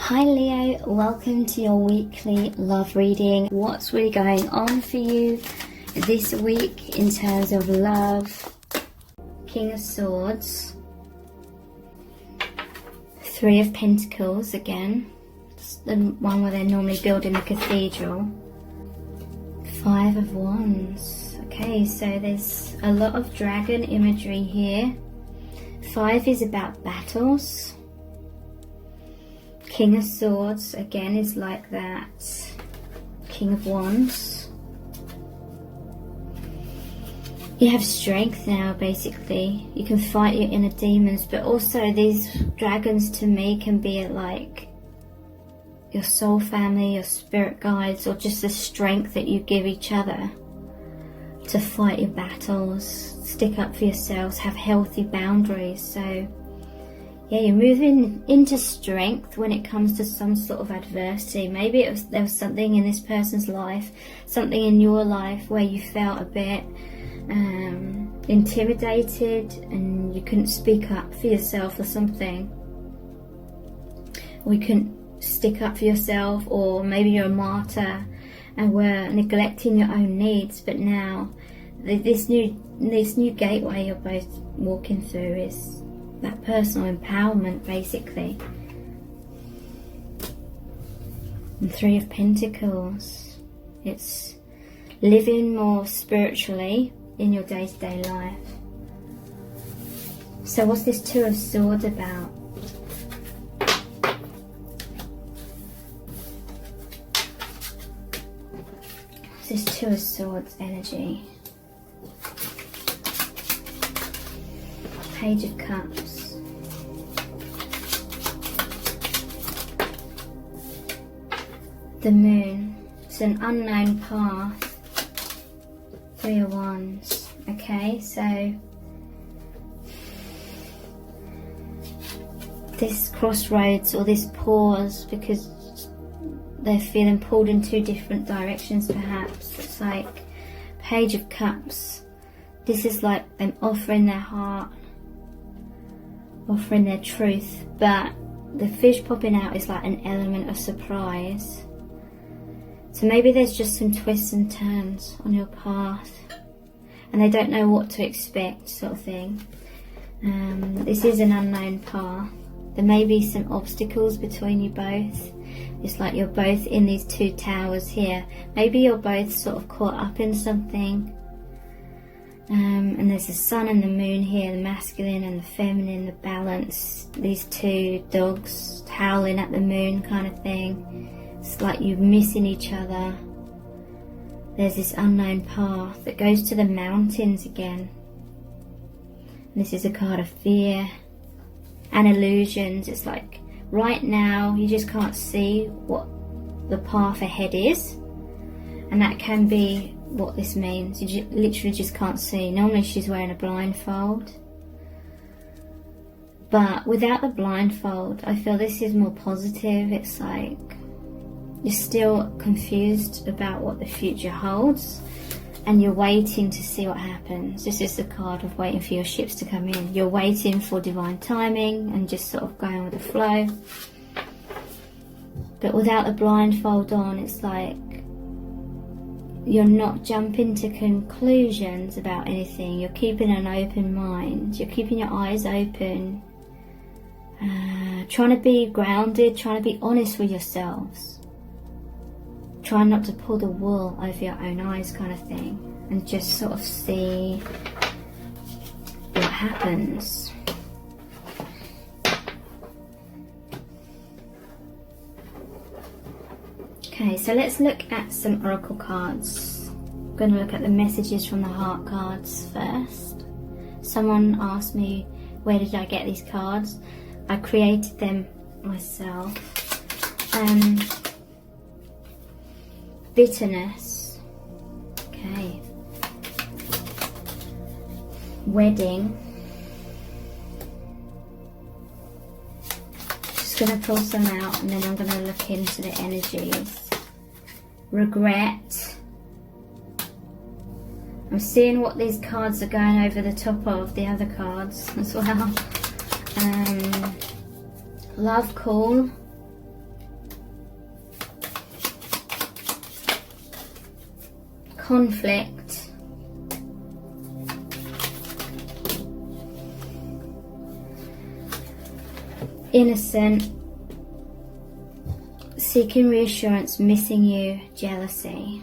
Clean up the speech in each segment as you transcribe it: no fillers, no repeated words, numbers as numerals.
Hi Leo, welcome to your weekly love reading. What's really going on for you this week in terms of love? King of Swords, Three of Pentacles again, it's the one where they're normally building the cathedral. Five of Wands. Okay, so there's a lot of dragon imagery here. Five is about battles. King of Swords again is like that. King of Wands. You have strength now, basically. You can fight your inner demons, but also these dragons to me can be like your soul family, your spirit guides, or just the strength that you give each other to fight your battles, stick up for yourselves, have healthy boundaries. So yeah, you're moving into strength when it comes to some sort of adversity. Maybe there was something in this person's life, something in your life where you felt a bit intimidated and you couldn't speak up for yourself or something. Or you couldn't stick up for yourself, or maybe you're a martyr and were neglecting your own needs. But now this new gateway you're both walking through is that personal empowerment, basically. And Three of Pentacles, it's living more spiritually in your day-to-day life. So what's this Two of Swords about? What's this Two of Swords energy? Page of Cups. The Moon. It's an unknown path. Three of Wands. Okay, so this crossroads or this pause, because they're feeling pulled in two different directions perhaps. It's like Page of Cups. This is like them offering their heart, offering their truth, but the fish popping out is like an element of surprise. So maybe there's just some twists and turns on your path and they don't know what to expect, sort of thing. This is an unknown path. There may be some obstacles between you both. It's like you're both in these two towers here. Maybe you're both sort of caught up in something. And there's the sun and the moon here, the masculine and the feminine, the balance. These two dogs howling at the moon kind of thing. It's like you're missing each other. There's this unknown path that goes to the mountains again. And this is a card of fear and illusions. It's like right now you just can't see what the path ahead is. And that can be what this means. You literally just can't see. Normally she's wearing a blindfold, but without the blindfold I feel this is more positive. It's like you're still confused about what the future holds and you're waiting to see what happens. This is the card of waiting for your ships to come in. You're waiting for divine timing and just sort of going with the flow. But without the blindfold on, it's like you're not jumping to conclusions about anything. You're keeping an open mind. You're keeping your eyes open. Trying to be grounded, trying to be honest with yourselves. Trying not to pull the wool over your own eyes kind of thing. And just sort of see what happens. Okay, so let's look at some oracle cards. I'm going to look at the messages from the heart cards first. Someone asked me, where did I get these cards? I created them myself. Bitterness. Okay. Wedding. Just going to pull some out and then I'm going to look into the energies. Regret. I'm seeing what these cards are going over the top of the other cards as well. Love call. conflict. Innocent, seeking reassurance, missing you, jealousy.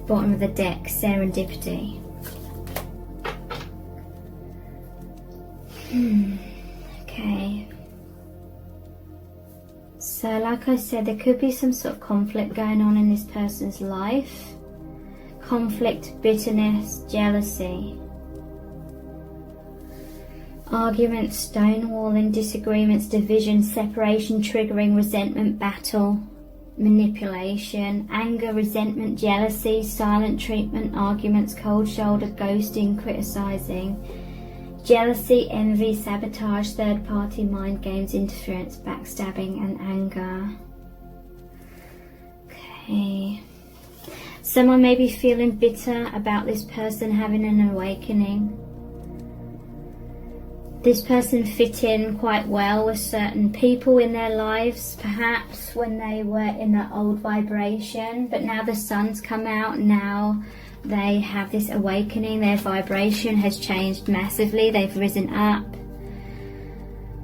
Bottom of the deck, serendipity. Okay. So like I said, there could be some sort of conflict going on in this person's life. Conflict, bitterness, jealousy. Arguments, stonewalling, disagreements, division, separation, triggering, resentment, battle, manipulation, anger, resentment, jealousy, silent treatment, arguments, cold shoulder, ghosting, criticizing, jealousy, envy, sabotage, third party, mind games, interference, backstabbing and anger. Okay. Someone may be feeling bitter about this person having an awakening. This person fit in quite well with certain people in their lives, perhaps when they were in that old vibration, but now the sun's come out, now they have this awakening, their vibration has changed massively, they've risen up,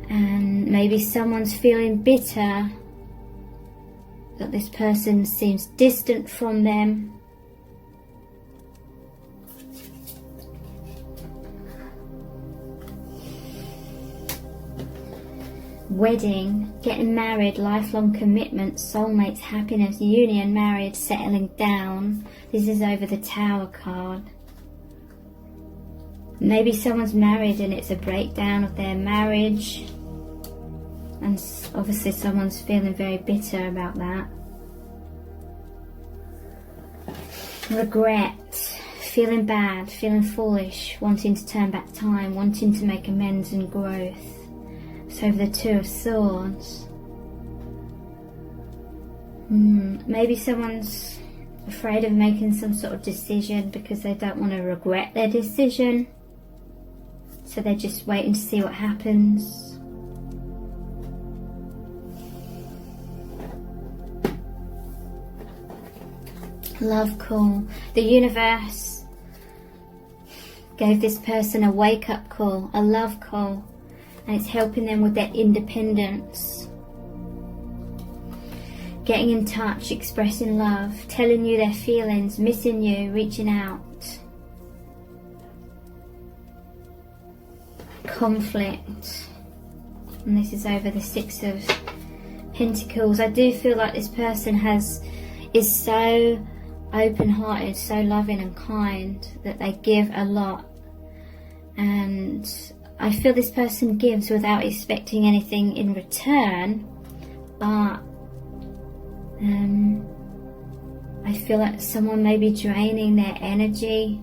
and maybe someone's feeling bitter that this person seems distant from them. Wedding, getting married, lifelong commitment, soulmates, happiness, union, married, settling down. This is over the Tower card. Maybe someone's married and it's a breakdown of their marriage. And obviously someone's feeling very bitter about that. Regret, feeling bad, feeling foolish, wanting to turn back time, wanting to make amends and growth. So over the Two of Swords. Maybe someone's afraid of making some sort of decision because they don't want to regret their decision. So they're just waiting to see what happens. Love call. The universe gave this person a wake-up call, a love call. And it's helping them with their independence. Getting in touch, expressing love, telling you their feelings, missing you, reaching out. Conflict. And this is over the Six of Pentacles. I do feel like this person is so open-hearted, so loving and kind that they give a lot. And I feel this person gives without expecting anything in return, but I feel like someone may be draining their energy.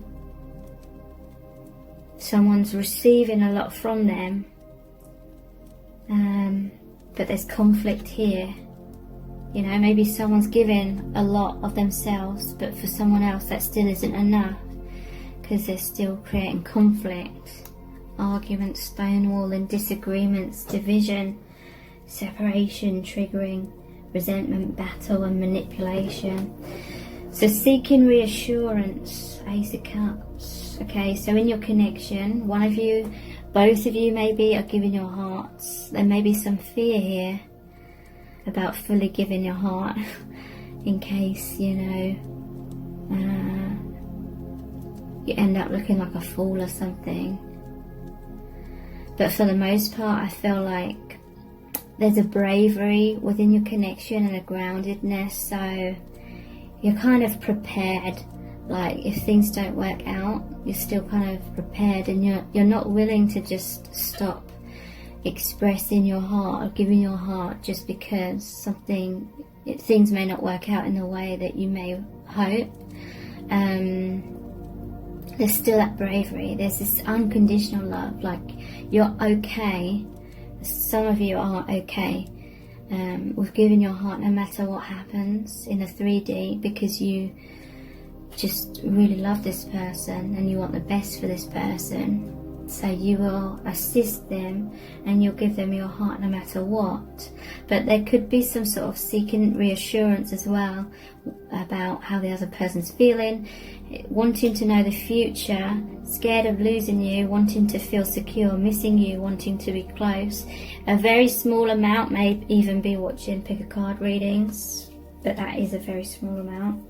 Someone's receiving a lot from them, but there's conflict here. You know, maybe someone's giving a lot of themselves, but for someone else that still isn't enough because they're still creating conflict. Arguments, stonewalling, disagreements, division, separation, triggering, resentment, battle and manipulation. So seeking reassurance, Ace of Cups. Okay, so in your connection, one of you, both of you maybe are giving your hearts. There may be some fear here about fully giving your heart in case, you know, you end up looking like a fool or something. But for the most part, I feel like there's a bravery within your connection and a groundedness. So you're kind of prepared. Like if things don't work out, you're still kind of prepared, and you're not willing to just stop expressing your heart or giving your heart just because things may not work out in the way that you may hope. There's still that bravery. There's this unconditional love. Like you're okay. Some of you are okay with giving your heart no matter what happens in the 3D, because you just really love this person and you want the best for this person. So you will assist them and you'll give them your heart no matter what. But there could be some sort of seeking reassurance as well about how the other person's feeling, wanting to know the future, scared of losing you, wanting to feel secure, missing you, wanting to be close. A very small amount may even be watching pick a card readings, but that is a very small amount.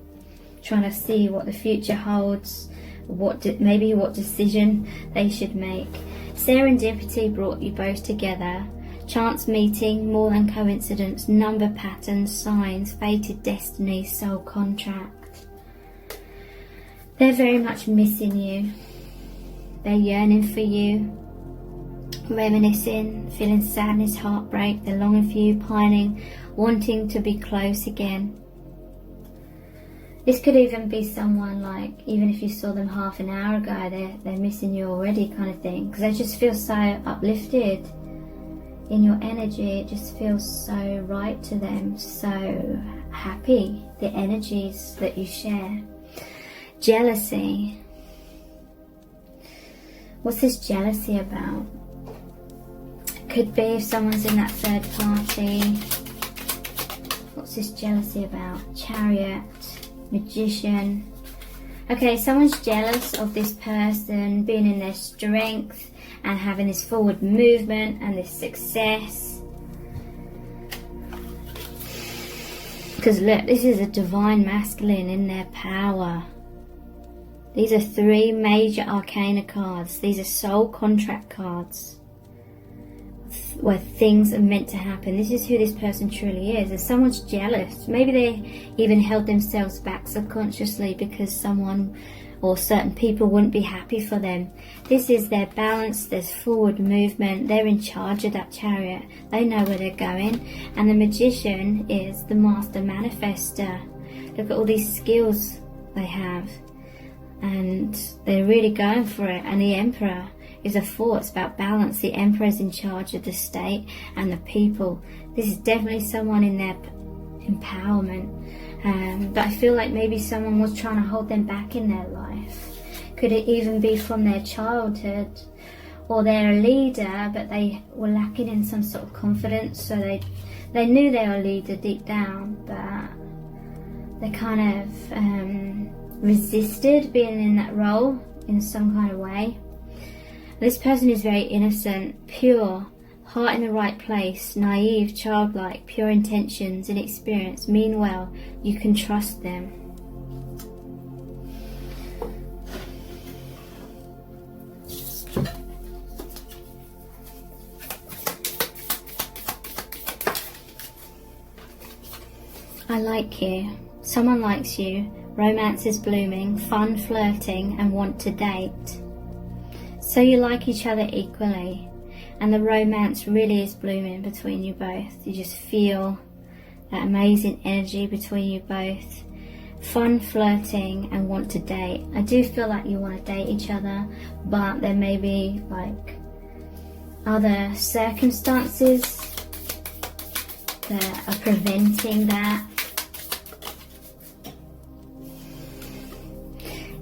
Trying to see what the future holds, maybe what decision they should make. Serendipity brought you both together. Chance meeting, more than coincidence, number patterns, signs, fated destiny, soul contract. They're very much missing you. They're yearning for you, reminiscing, feeling sadness, heartbreak. They're longing for you, pining, wanting to be close again. This could even be someone like, even if you saw them half an hour ago, they're missing you already kind of thing. Because they just feel so uplifted in your energy. It just feels so right to them, so happy, the energies that you share. Jealousy. What's this jealousy about? Could be if someone's in that third party. What's this jealousy about? Chariot. Magician. Okay, someone's jealous of this person being in their strength and having this forward movement and this success. Because look, this is a divine masculine in their power. These are 3 major arcana cards. These are soul contract cards, where things are meant to happen. This is who this person truly is. If someone's jealous, maybe they even held themselves back subconsciously because someone or certain people wouldn't be happy for them. This is their balance, there's forward movement, they're in charge of that chariot, they know where they're going. And the magician is the master manifester. Look at all these skills they have, and they're really going for it. And the emperor is a force. It's about balance. The emperor is in charge of the state and the people. This is definitely someone in their empowerment. But I feel like maybe someone was trying to hold them back in their life. Could it even be from their childhood? Or they're a leader, but they were lacking in some sort of confidence. So they knew they were a leader deep down, but they kind of resisted being in that role in some kind of way. This person is very innocent, pure, heart in the right place, naive, childlike, pure intentions, inexperienced, mean well. You can trust them. I like you. Someone likes you. Romance is blooming, fun, flirting, and want to date. So you like each other equally, and the romance really is blooming between you both. You just feel that amazing energy between you both. Fun, flirting, and want to date. I do feel like you want to date each other, but there may be like other circumstances that are preventing that.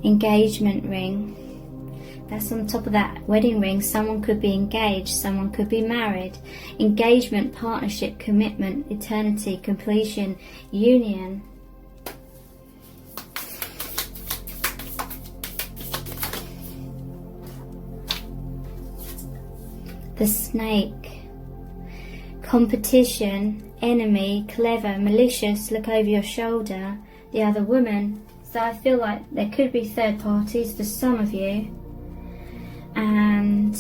Engagement ring. That's on top of that wedding ring. Someone could be engaged, someone could be married. Engagement, partnership, commitment, eternity, completion, union. The snake. Competition, enemy, clever, malicious, look over your shoulder, the other woman. So I feel like there could be third parties for some of you, and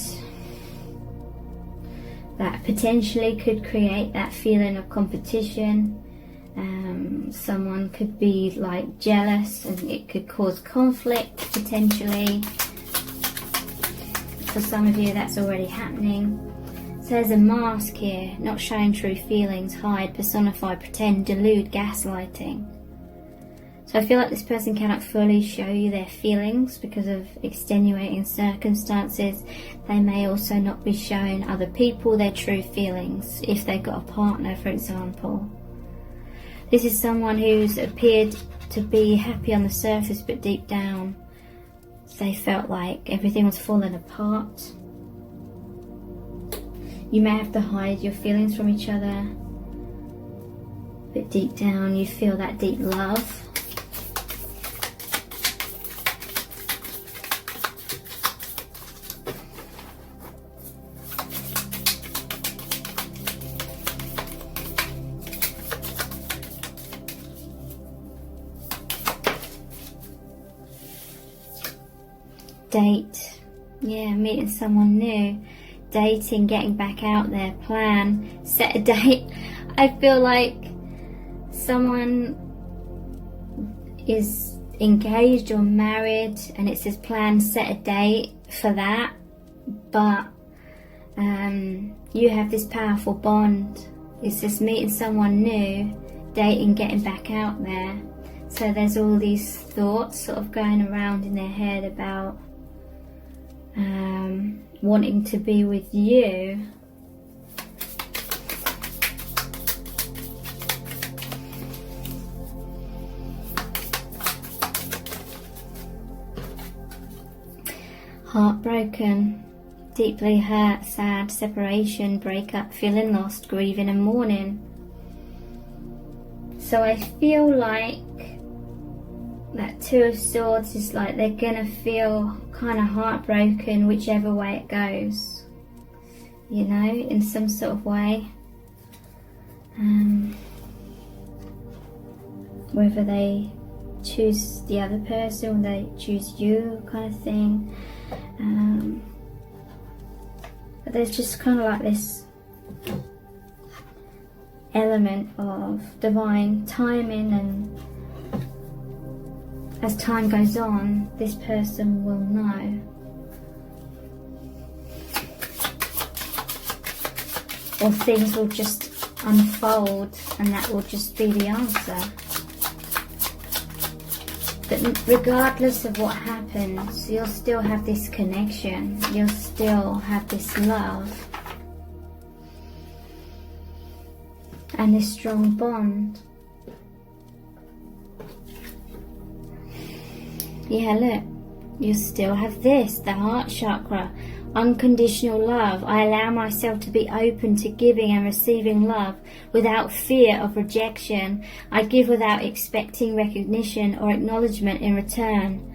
that potentially could create that feeling of competition. Someone could be like jealous, and it could cause conflict potentially. For some of you that's already happening. So there's a mask here, not showing true feelings, hide, personify, pretend, delude, gaslighting. So I feel like this person cannot fully show you their feelings because of extenuating circumstances. They may also not be showing other people their true feelings if they've got a partner, for example. This is someone who's appeared to be happy on the surface, but deep down they felt like everything was falling apart. You may have to hide your feelings from each other, but deep down you feel that deep love. Date, yeah, meeting someone new, dating, getting back out there, plan, set a date. I feel like someone is engaged or married and it says plan, set a date for that, but you have this powerful bond. It's just meeting someone new, dating, getting back out there. So there's all these thoughts sort of going around in their head about wanting to be with you. Heartbroken, deeply hurt, sad, separation, breakup, feeling lost, grieving and mourning. So I feel like that Two of Swords is like they're gonna feel kind of heartbroken whichever way it goes, you know, in some sort of way. Whether they choose the other person or they choose you, kind of thing. But there's just kind of like this element of divine timing, and as time goes on, this person will know. Or things will just unfold and that will just be the answer. But regardless of what happens, you'll still have this connection. You'll still have this love. And this strong bond. Yeah, look, you still have this, the heart chakra, unconditional love. I allow myself to be open to giving and receiving love without fear of rejection. I give without expecting recognition or acknowledgement in return.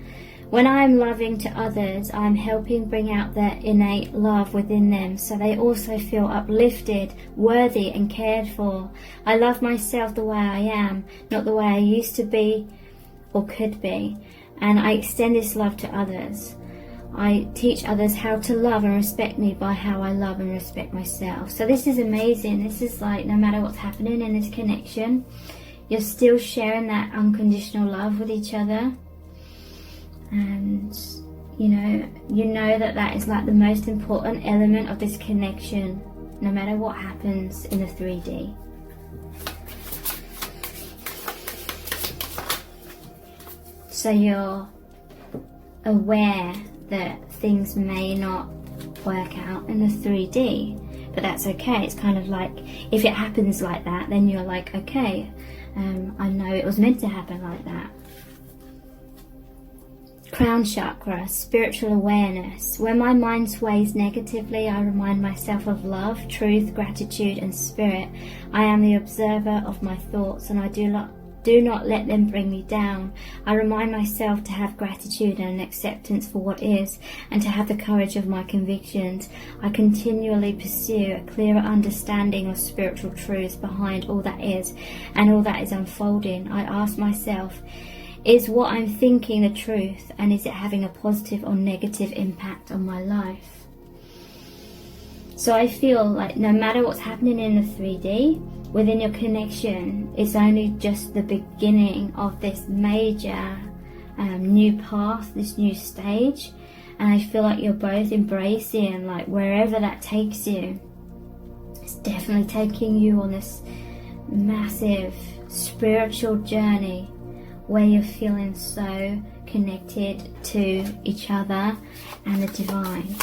When I am loving to others, I am helping bring out their innate love within them so they also feel uplifted, worthy and cared for. I love myself the way I am, not the way I used to be or could be. And I extend this love to others. I teach others how to love and respect me by how I love and respect myself. So this is amazing. This is like, no matter what's happening in this connection, you're still sharing that unconditional love with each other. And you know that that is like the most important element of this connection, no matter what happens in the 3D. So you're aware that things may not work out in the 3D, but that's okay. It's kind of like, if it happens like that, then you're like, okay, I know it was meant to happen like that. Crown chakra, spiritual awareness. When my mind sways negatively, I remind myself of love, truth, gratitude and spirit. I am the observer of my thoughts and I do not let them bring me down. I remind myself to have gratitude and acceptance for what is, and to have the courage of my convictions. I continually pursue a clearer understanding of spiritual truths behind all that is and all that is unfolding. I ask myself, is what I'm thinking the truth, and is it having a positive or negative impact on my life? So I feel like no matter what's happening in the 3D, within your connection, it's only just the beginning of this major new path, this new stage. And I feel like you're both embracing, like, wherever that takes you. It's definitely taking you on this massive spiritual journey where you're feeling so connected to each other and the divine.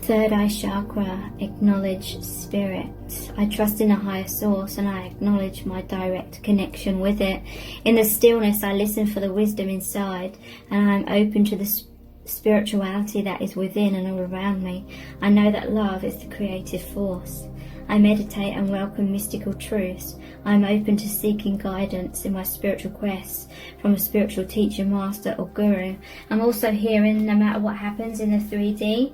Third eye chakra, acknowledge spirit. I trust in a higher source and I acknowledge my direct connection with it. In the stillness, I listen for the wisdom inside, and I am open to the spirituality that is within and all around me. I know that love is the creative force. I meditate and welcome mystical truths. I'm open to seeking guidance in my spiritual quests from a spiritual teacher, master or guru. I'm also hearing no matter what happens in the 3D,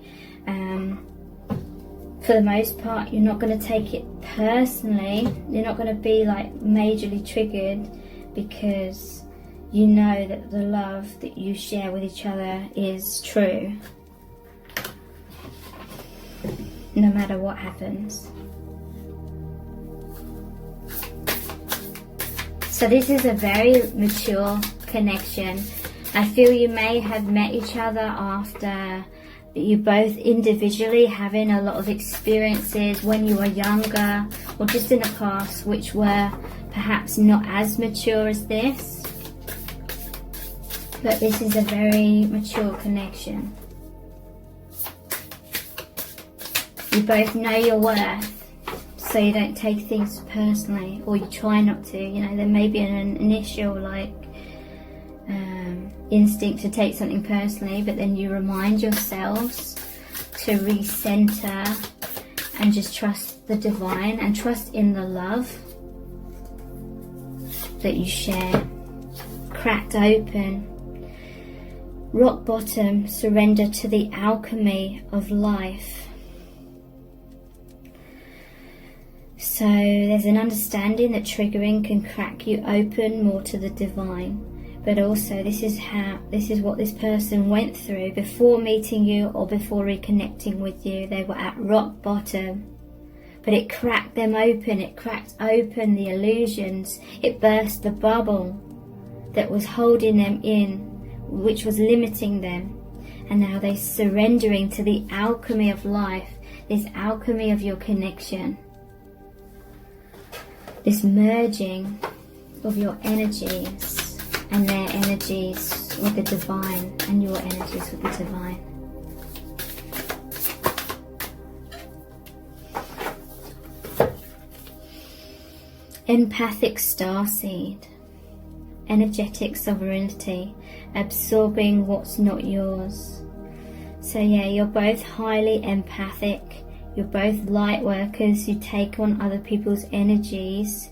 for the most part, you're not going to take it personally. You're not going to be like majorly triggered, because you know that the love that you share with each other is true, no matter what happens. So this is a very mature connection. I feel you may have met each other after you both individually having a lot of experiences when you were younger, or just in the past, which were perhaps not as mature as this. But this is a very mature connection. You both know your worth, so you don't take things personally, or you try not to. You know, there may be an initial instinct to take something personally, but then you remind yourselves to recenter and just trust the divine and trust in the love that you share. Cracked open, rock bottom, surrender to the alchemy of life. So there's an understanding that triggering can crack you open more to the divine. But also this is what this person went through before meeting you or before reconnecting with you. They were at rock bottom, but it cracked them open. It cracked open the illusions. It burst the bubble that was holding them in, which was limiting them. And now they're surrendering to the alchemy of life, this alchemy of your connection, this merging of your energies and their energies with the divine, and your energies with the divine. Empathic starseed, energetic sovereignty, absorbing what's not yours. So yeah, you're both highly empathic. You're both light workers who take on other people's energies,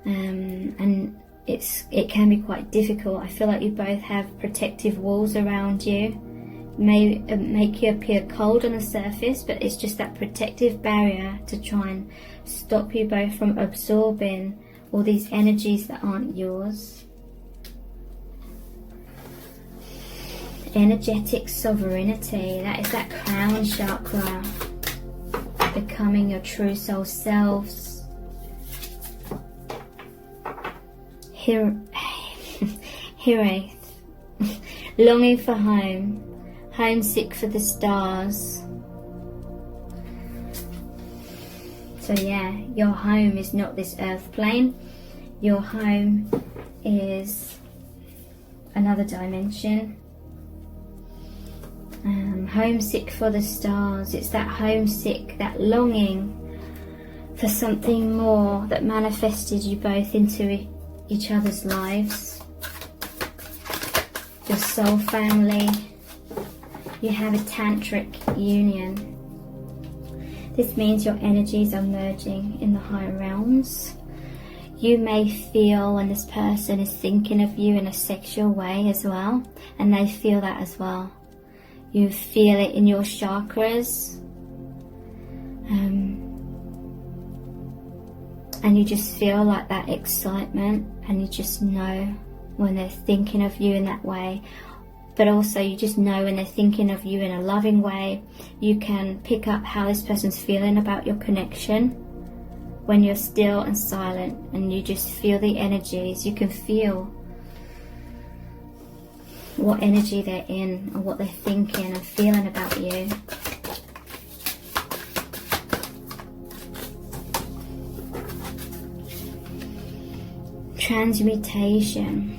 and it can be quite difficult. I feel like you both have protective walls around you. May make you appear cold on the surface, but it's just that protective barrier to try and stop you both from absorbing all these energies that aren't yours. Energetic sovereignty, that is that crown chakra, becoming your true soul selves. Hireth, longing for home, homesick for the stars. So yeah, your home is not this earth plane. Your home is another dimension. Homesick for the stars. It's that homesick, that longing for something more that manifested you both into each other's lives. Your soul family. You have a tantric union. This means your energies are merging in the higher realms. You may feel when this person is thinking of you in a sexual way as well, and they feel that as well. You feel it in your chakras, and you just feel like that excitement, and you just know when they're thinking of you in that way. But also you just know when they're thinking of you in a loving way. You can pick up how this person's feeling about your connection when you're still and silent, and you just feel the energies. You can feel what energy they're in and what they're thinking and feeling about you. Transmutation.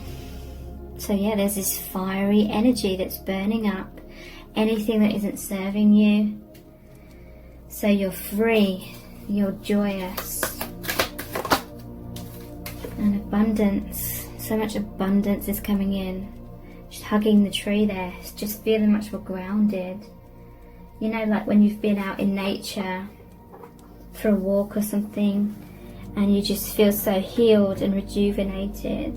So yeah, there's this fiery energy that's burning up anything that isn't serving you. So you're free, you're joyous. And abundance, so much abundance is coming in. just hugging the tree there, just feeling much more grounded. You know, like when you've been out in nature for a walk or something, and you just feel so healed and rejuvenated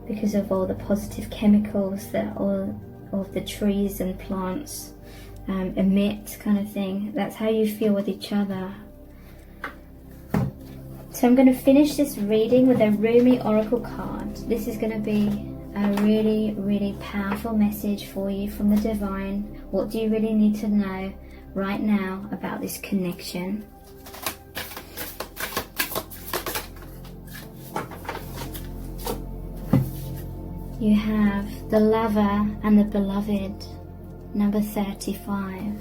because of all the positive chemicals that all of the trees and plants emit, kind of thing. That's how you feel with each other. So I'm going to finish this reading with a Rumi Oracle card. This is going to be a really, really powerful message for you from the Divine. What do you really need to know right now about this connection? You have the Lover and the Beloved, number 35.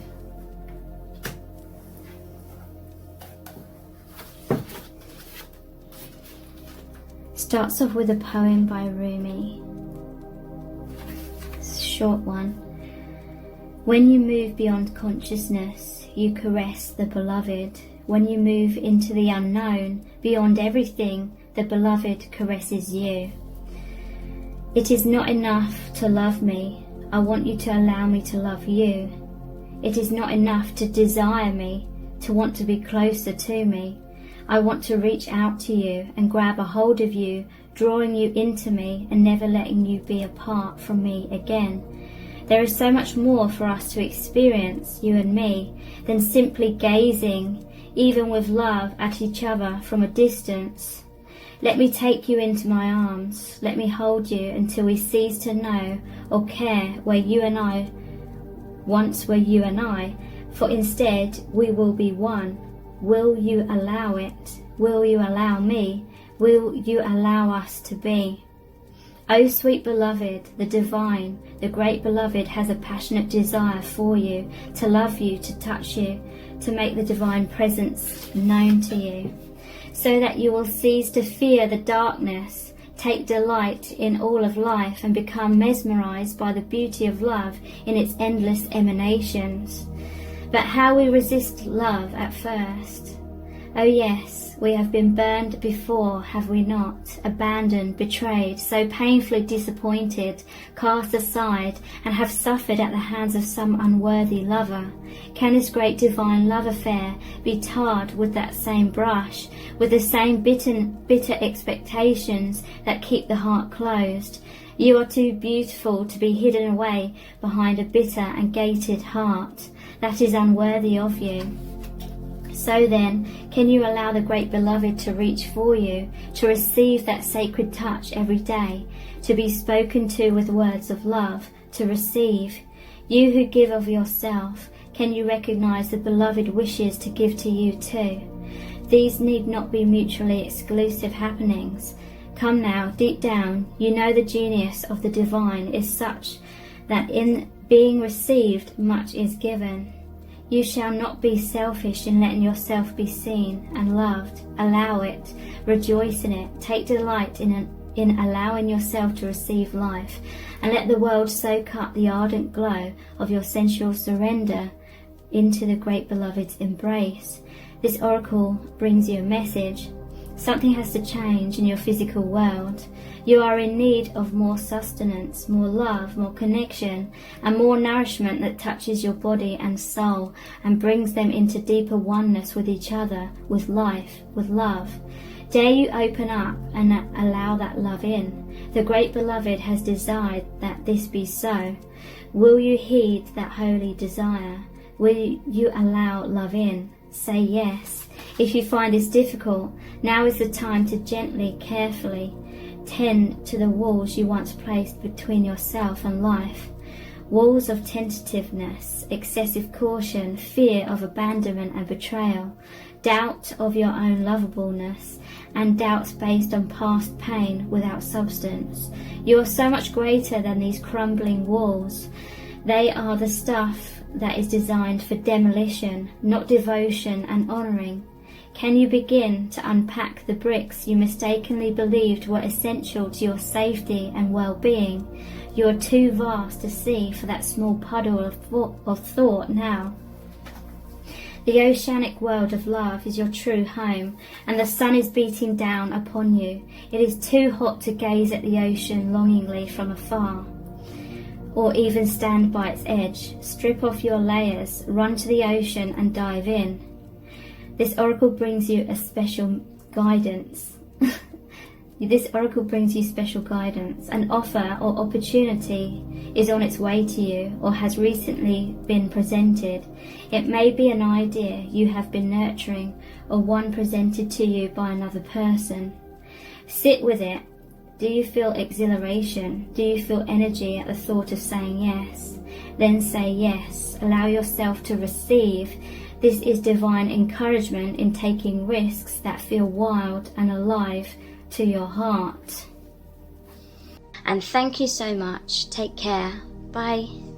Starts off with a poem by Rumi. It's a short one. When you move beyond consciousness, you caress the beloved. When you move into the unknown, beyond everything, the beloved caresses you. It is not enough to love me. I want you to allow me to love you. It is not enough to desire me, to want to be closer to me. I want to reach out to you and grab a hold of you, drawing you into me and never letting you be apart from me again. There is so much more for us to experience, you and me, than simply gazing, even with love, at each other from a distance. Let me take you into my arms. Let me hold you until we cease to know or care where you and I once were you and I, for instead we will be one. Will you allow it? Will you allow me? Will you allow us to be? O sweet beloved, the divine, the great beloved has a passionate desire for you, to love you, to touch you, to make the divine presence known to you, so that you will cease to fear the darkness, take delight in all of life, and become mesmerized by the beauty of love in its endless emanations. But how we resist love at first. Oh yes, we have been burned before, have we not? Abandoned, betrayed, so painfully disappointed, cast aside, and have suffered at the hands of some unworthy lover. Can this great divine love affair be tarred with that same brush, with the same bitter expectations that keep the heart closed? You are too beautiful to be hidden away behind a bitter and gated heart that is unworthy of you. So then, can you allow the great beloved to reach for you, to receive that sacred touch every day, to be spoken to with words of love, to receive? You who give of yourself, can you recognize the beloved wishes to give to you too? These need not be mutually exclusive happenings. Come now, deep down, you know the genius of the divine is such that in being received, much is given. You shall not be selfish in letting yourself be seen and loved. Allow it, rejoice in it, take delight in allowing yourself to receive life, and let the world soak up the ardent glow of your sensual surrender into the great beloved's embrace. This oracle brings you a message. Something has to change in your physical world. You are in need of more sustenance, more love, more connection, and more nourishment that touches your body and soul and brings them into deeper oneness with each other, with life, with love. Dare you open up and allow that love in? The great beloved has desired that this be so. Will you heed that holy desire? Will you allow love in? Say yes. If you find this difficult, now is the time to gently, carefully tend to the walls you once placed between yourself and life. Walls of tentativeness, excessive caution, fear of abandonment and betrayal, doubt of your own lovableness, and doubts based on past pain without substance. You are so much greater than these crumbling walls. They are the stuff that is designed for demolition, not devotion and honouring. Can you begin to unpack the bricks you mistakenly believed were essential to your safety and well-being? You are too vast to see for that small puddle of thought now. The oceanic world of love is your true home, and the sun is beating down upon you. It is too hot to gaze at the ocean longingly from afar. or even stand by its edge. Strip off your layers, run to the ocean and dive in. This oracle brings you a special guidance. This oracle brings you special guidance. An offer or opportunity is on its way to you or has recently been presented. It may be an idea you have been nurturing or one presented to you by another person. Sit with it. Do you feel exhilaration? Do you feel energy at the thought of saying yes? Then say yes. Allow yourself to receive. This is divine encouragement in taking risks that feel wild and alive to your heart. And thank you so much. Take care. Bye.